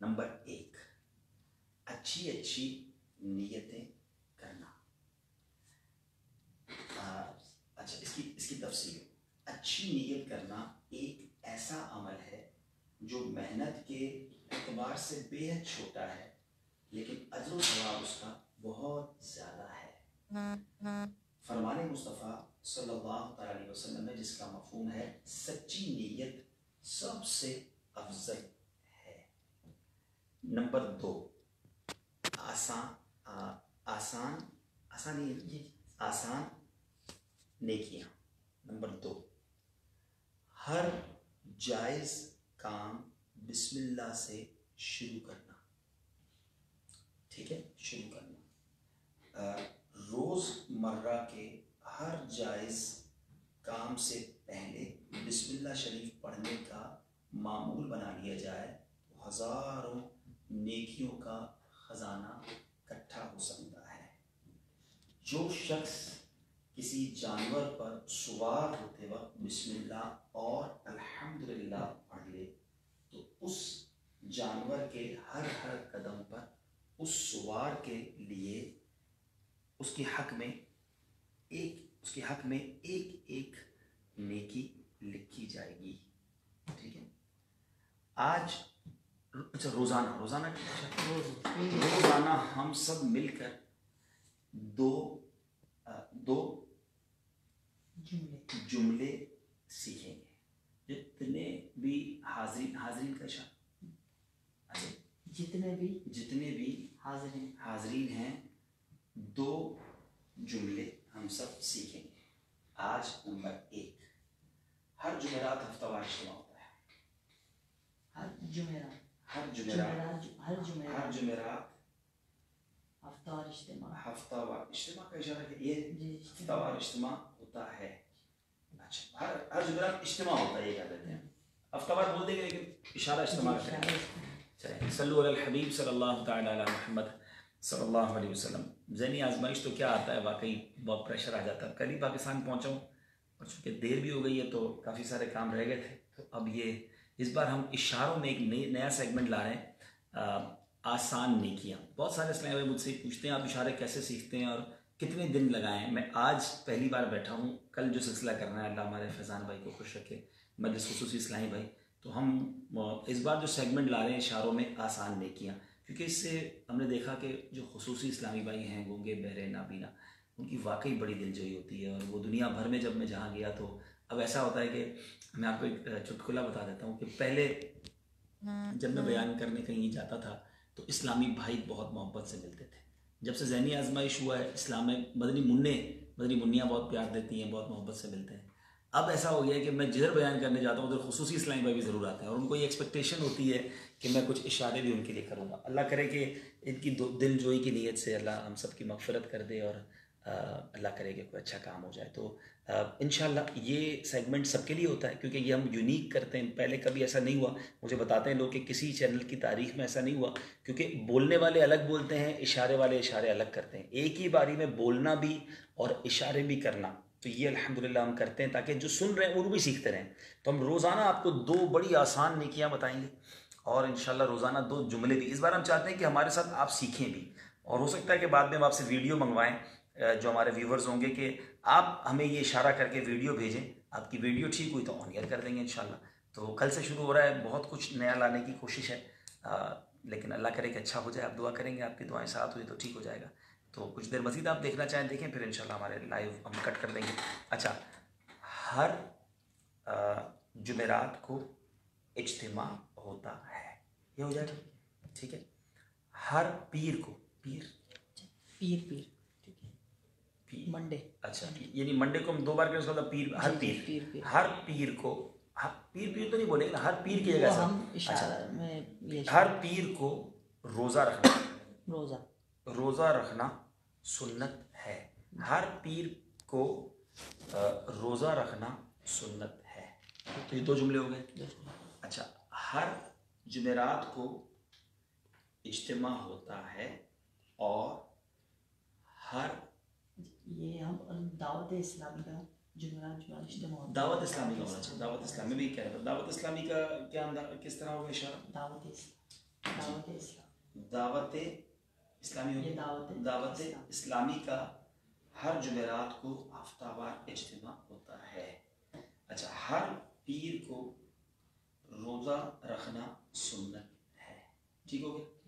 Number 1, अच्छी अच्छी नीयतें करना। अच्छा, इसकी तफसील। अच्छी नीयत करना एक ऐसा अमल है जो मेहनत के एतबार से बेहद छोटा है, लेकिन अजर सवाब उसका बहुत ज़्यादा है। फरमाने मुस्तफ़ा सल्लल्लाहु अलैहि वसल्लम में जिसका मफ़हूम है सच्ची नीयत सबसे अफजल है। नंबर 2, आसान नेकियां। नंबर 2, हर जायज़ काम बिस्मिल्लाह से शुरू करना। ठीक है, शुरू करना। रोज़मर्रा के हर जायज़ काम से पहले बिस्मिल्लाह शरीफ पढ़ने का मामूल बना लिया जाए तो हज़ारों नेकियों का ख़जाना इकट्ठा हो सकता है। जो शख्स किसी जानवर पर सवार होते वक्त बिस्मिल्लाह और अल्हम्दुलिल्लाह पढ़ ले तो उस जानवर के हर कदम पर उस सवार के लिए उसके हक में एक नेकी लिखी जाएगी। ठीक है। आज अच्छा, रोज़ाना हम सब मिलकर दो जुमले सीखेंगे। जितने भी हाज़रीन का जितने भी हाज़रीन हैं, 2 जुमले हम सब सीखेंगे आज। नंबर 1, हर जुमेरात हफ्तावार इज्तिमा होता है। हर जुमेरात हफ्तावार इज्तिमा का इशारा है, ये हफ्तावार इज्तिमा होता है। अच्छा, हर जुमेरात इज्तिमा होता है, ये कह देते हैं। हफ्तावार बोल देंगे लेकिन इशारा इज्तिमा का है। चलिए, सल्लु अलल हबीब सल्लल्लाहु तआला अला मुहम्मद सल्लल्लाहु अलैहि वसल्लम। ज़हनी आजमाइश तो क्या आता है, वाकई बहुत प्रेशर आ जाता है। कल ही पाकिस्तान पहुँचा हूँ और चूँकि देर भी हो गई है तो काफ़ी सारे काम रह गए थे। तो अब इस बार हम इशारों में एक नया सेगमेंट ला रहे हैं, आसान नेकियां। बहुत सारे इस्लामी भाई मुझसे पूछते हैं आप इशारे कैसे सीखते हैं और कितने दिन लगाएं। मैं आज पहली बार बैठा हूँ, कल जो सिलसिला करना है, अल्लाह हमारे फैज़ान भाई को खुश रखे, मजलिस खुसूसी इस्लामी भाई, तो हम इस बार जो सेगमेंट ला रहे हैं इशारों में आसान नेकियां, क्योंकि इससे हमने देखा कि जो खुसूसी इस्लामी भाई हैं, गूंगे बहरे नाबीना, उनकी वाकई बड़ी दिलजोई होती है। और वो दुनिया भर में जब मैं जहाँ गया तो अब ऐसा होता है कि मैं आपको एक चुटकुला बता देता हूँ कि पहले जब मैं बयान करने कहीं जाता था तो इस्लामी भाई बहुत मोहब्बत से मिलते थे। जब से ज़हनी आजमाइश हुआ है, इस्लाम में मदनी मुन्नियाँ बहुत प्यार देती हैं, बहुत मोहब्बत से मिलते हैं। अब ऐसा हो गया है कि मैं जिधर बयान करने जाता हूँ उधर खुसूसी इस्लामी भाई भी ज़रूर आते हैं और उनको ये एक्सपेक्टेशन होती है कि मैं कुछ इशारे भी उनके लिए करूँगा। अल्लाह करे कि इनकी दिल जोई की नीयत से अल्लाह हम सब की मग़फ़िरत कर दे और अल्लाह करे कि कोई अच्छा काम हो जाए। तो इंशाअल्लाह ये सेगमेंट सबके लिए होता है, क्योंकि ये हम यूनिक करते हैं। पहले कभी ऐसा नहीं हुआ, मुझे बताते हैं लोग कि किसी चैनल की तारीख़ में ऐसा नहीं हुआ, क्योंकि बोलने वाले अलग बोलते हैं, इशारे वाले इशारे अलग करते हैं। एक ही बारी में बोलना भी और इशारे भी करना, तो ये अल्हम्दुलिल्लाह हम करते हैं ताकि जो सुन रहे हैं वो भी सीखते रहें। तो हम रोज़ाना आपको 2 बड़ी आसान नेकियां बताएंगे और इंशाल्लाह रोज़ाना 2 जुमले भी। इस बार हम चाहते हैं कि हमारे साथ आप सीखें भी, और हो सकता है कि बाद में हम आपसे वीडियो मंगवाएं, जो हमारे व्यूवर्स होंगे, कि आप हमें ये इशारा करके वीडियो भेजें। आपकी वीडियो ठीक हुई तो ऑन एयर कर देंगे इंशाल्लाह। तो कल से शुरू हो रहा है, बहुत कुछ नया लाने की कोशिश है, लेकिन अल्लाह करे कि अच्छा हो जाए। आप दुआ करेंगे, आपकी दुआएं साथ हुई तो ठीक हो जाएगा। तो कुछ देर मज़ीद आप देखना चाहें देखें, फिर इंशाल्लाह हमारे लाइव हम कट कर देंगे। अच्छा, हर जुमेरात को इज्तिमा होता है, ये हो जाएगा, ठीक है। हर पीर को पीर मंडे, अच्छा, यानी मंडे को हम 2 बार करें, उसका मतलब पीर, हर पीर, हर पीर को, पीर तो नहीं बोलेंगे, हर पीर की जगह से हर पीर को रोज़ा रखना सुन्नत है। हर पीर को रोज़ा रखना सुन्नत है। तो ये 2 जुमले हो गए। अच्छा, हर जुमेरात को इज्तिमा होता है और हर, ये हम दावत इस्लामी का जुमेरात दावत इस्लामी का होना चाहिए। दावत इस्लामी भी कह रहा था, दावत इस्लामी का क्या किस तरह होगा इशारा? دعوت اسلام، دعوت اسلامی یہ ہوگی، دعوت دعوت اسلام۔ اسلامی کا ہر جمعرات کو ہفتہ وار اجتماع ہوتا ہے۔ اچھا، ہر پیر کو روزہ رکھنا سنت ہے، ٹھیک ہو گیا؟